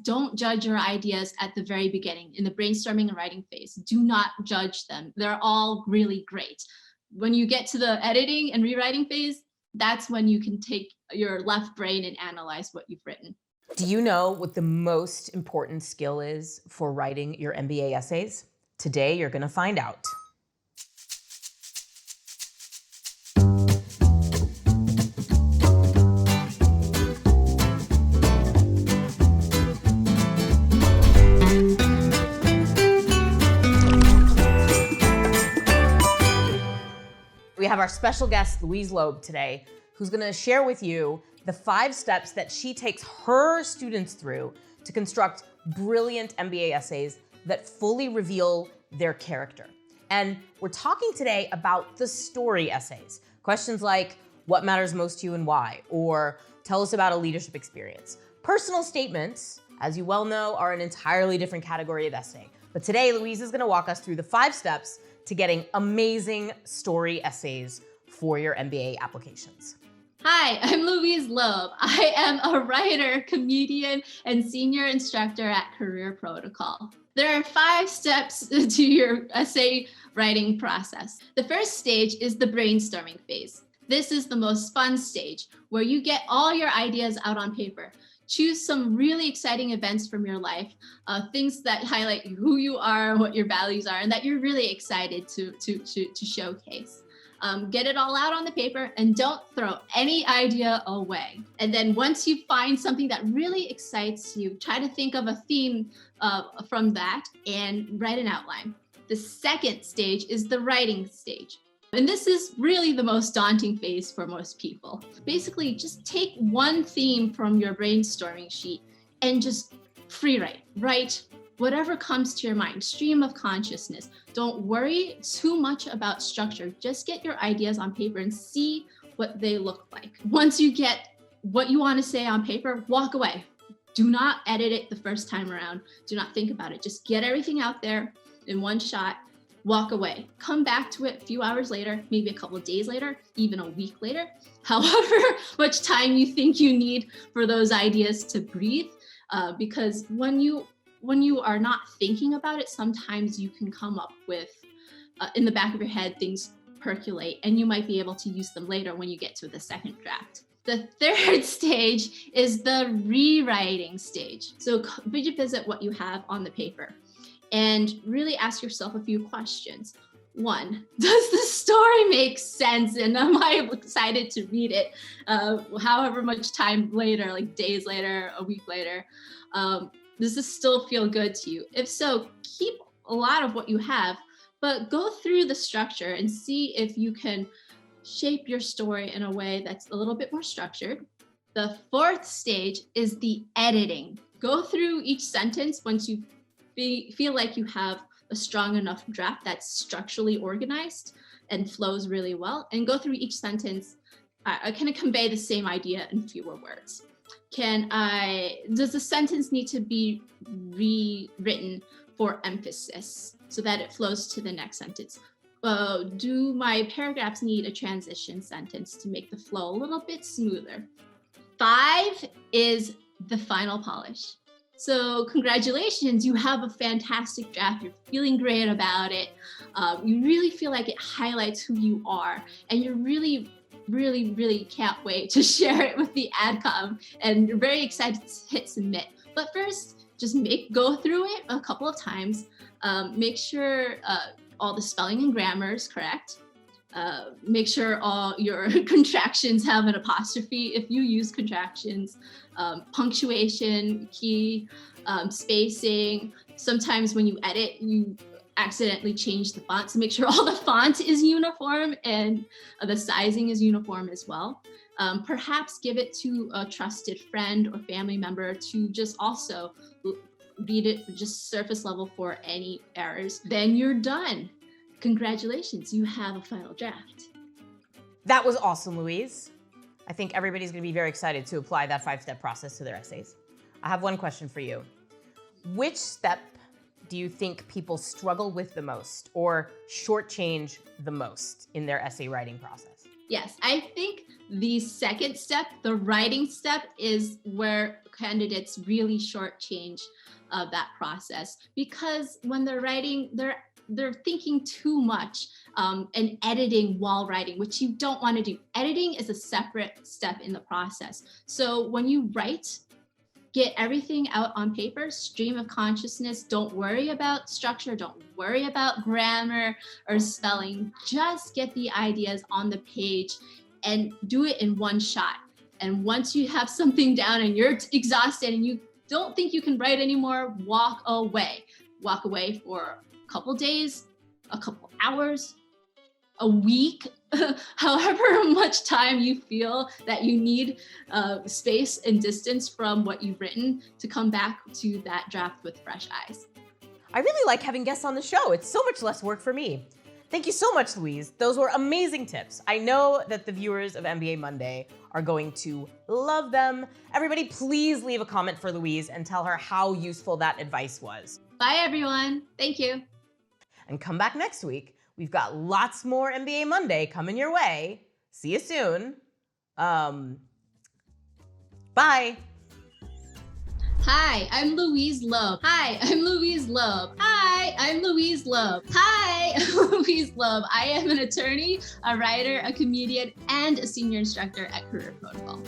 don't judge your ideas at the very beginning in the brainstorming and writing phase. Do not judge them. They're all really great. When you get to the editing and rewriting phase, that's when you can take your left brain and analyze what you've written. Do you know what the most important skill is for writing your MBA essays? Today, you're going to find out. We have our special guest, Louise Loeb, today, who's going to share with you the 5 steps that she takes her students through to construct brilliant MBA essays that fully reveal their character. And we're talking today about the story essays. Questions like, what matters most to you and why? Or tell us about a leadership experience. Personal statements, as you well know, are an entirely different category of essay. But today, Louise is going to walk us through the 5 steps to getting amazing story essays for your MBA applications. Hi, I'm Louise Loeb. I am a writer, comedian, and senior instructor at MBA Protocol. There are 5 steps to your essay writing process. The first stage is the brainstorming phase. This is the most fun stage where you get all your ideas out on paper. Choose some really exciting events from your life, things that highlight who you are, what your values are, and that you're really excited to showcase. Get it all out on the paper and don't throw any idea away. And then once you find something that really excites you, try to think of a theme from that and write an outline. The second stage is the writing stage. And this is really the most daunting phase for most people. Basically, just take one theme from your brainstorming sheet and just free write. Write whatever comes to your mind, stream of consciousness. Don't worry too much about structure. Just get your ideas on paper and see what they look like. Once you get what you want to say on paper, walk away. Do not edit it the first time around. Do not think about it. Just get everything out there in one shot. Walk away. Come back to it a few hours later, maybe a couple of days later, even a week later. However much time you think you need for those ideas to breathe, because when you are not thinking about it, sometimes you can come up with, in the back of your head, things percolate, and you might be able to use them later when you get to the second draft. The third stage is the rewriting stage. So revisit what you have on the paper and really ask yourself a few questions. 1, does the story make sense? And am I excited to read it? However much time later, like days later, a week later, does this still feel good to you? If so, keep a lot of what you have, but go through the structure and see if you can shape your story in a way that's a little bit more structured. The 4th stage is the editing. Go through each sentence once you feel like you have a strong enough draft that's structurally organized and flows really well, and go through each sentence. I kind of convey the same idea in fewer words. Does the sentence need to be rewritten for emphasis so that it flows to the next sentence? Do my paragraphs need a transition sentence to make the flow a little bit smoother? 5 is the final polish. So congratulations, you have a fantastic draft. You're feeling great about it. You really feel like it highlights who you are, and you're really can't wait to share it with the Adcom, and you're very excited to hit submit. But first, just go through it a couple of times. Make sure all the spelling and grammar is correct. Make sure all your contractions have an apostrophe if you use contractions, punctuation, key, spacing. Sometimes when you edit, you accidentally change the font, so make sure all the font is uniform and the sizing is uniform as well. Perhaps give it to a trusted friend or family member to just also read it just surface level for any errors. Then you're done. Congratulations, you have a final draft. That was awesome, Louise. I think everybody's going to be very excited to apply that 5-step process to their essays. I have one question for you. Which step do you think people struggle with the most or shortchange the most in their essay writing process? Yes, I think the second step, the writing step, is where candidates really shortchange that process, because when they're writing, they're thinking too much and editing while writing, which you don't want to do. Editing is a separate step in the process. So when you write, get everything out on paper, stream of consciousness. Don't worry about structure. Don't worry about grammar or spelling. Just get the ideas on the page and do it in one shot. And once you have something down and you're exhausted and you don't think you can write anymore, walk away. Walk away for a couple days, a couple hours, a week, however much time you feel that you need space and distance from what you've written to come back to that draft with fresh eyes. I really like having guests on the show. It's so much less work for me. Thank you so much, Louise. Those were amazing tips. I know that the viewers of MBA Monday are going to love them. Everybody, please leave a comment for Louise and tell her how useful that advice was. Bye, everyone. Thank you. And come back next week. We've got lots more MBA Monday coming your way. See you soon. Bye. Hi, I'm Louise Loeb. Hi, I'm Louise Loeb. Hi, I'm Louise Loeb. Hi, I'm Louise Loeb. I am an attorney, a writer, a comedian, and a senior instructor at Career Protocol.